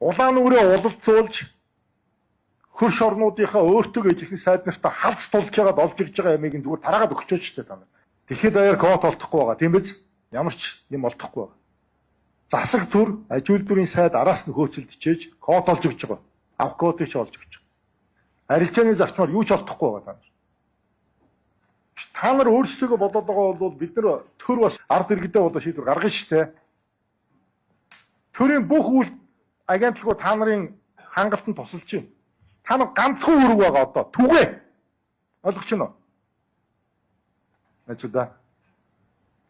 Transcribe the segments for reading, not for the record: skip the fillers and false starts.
Улаан нүрээ улалцуулж хөрш орнуудынхаа өөртөө ижих сайд нартаа халц тулж байгаад олж ирж байгаа ямыг зүгээр тараагаад өгчөөч шүү дээ та нар. Тэгэхэд аяар код олдохгүй байгаа тийм биз? Ямар ч юм олдохгүй байгаа. Засаг төр аж үйлдвэрийн сайд араас нь хөөцөлдөж код олж өгч байгаа. Авах кодыг ч олж өгч байгаа. Арилжааны зарчмаар юу ч олдохгүй байгаа та нар. Та нар өөрсдөө бодоод байгаа бол бид нар төр бас ард иргэдээ одоо шийдвэр гаргана шүү дээ. Төрийн бүх үйл агентлагууд та нарын хангалтанд тусалж байна. Та нар ганцхан үүрэг байгаа одоо. Түгээ. Ойлгож байна уу? Начуда.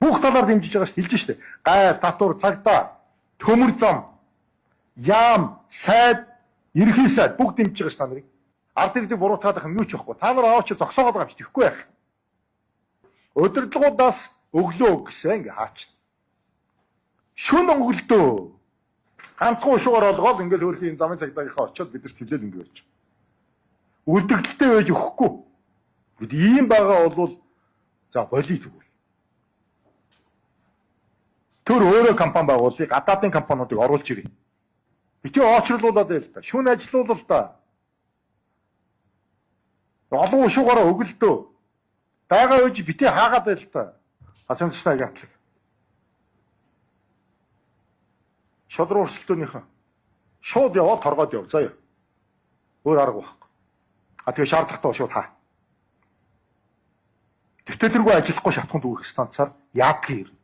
Бүх талаар дэмжиж байгаа шүү, хэлж штэ. Гай, татвар, цагдаа, төмөр зам, яам, сайд, ерхий сайд бүгд дэмжиж байгаа ш та нарыг. Ард иргэдийг буруутгаадах юм юу ч байхгүй. Та нар аваач зогсоогоод байгаа юм чи тэгэхгүй байх. Удирдлагуудаас өглөө гэсэн ингээ хаач. Шүн өнгөлтөө. Ганцхан ушуугаар олгоод ингээл өөрхийн замын цагдаагийнхаа очиод бид нар төвлөл ингээ болж. Үлдэгдэлтэй байж өгөхгүй. Бид ийм байгаа бол за болий тэгвэл. Тэр өөрөө компани байгуулъя, гадаадын компаниудыг оруулж ирээ. Битээ очрлуулаад байл та. Шүн ажиллуулал та. Олон ушуугаараа өглөдөө. Байгаа үеж битээ хаагаад байл та. Хацамжтай агентлаг. Шодруу өрсөлдөөнийхөө шууд яваад торгоод яв заяа. Өөр арга байхгүй. Тэгээ шаардлагатай шууд хаа. Дэвтэргүй ажиллахгүй шатханд үүрэх станцаар яадгийн юм.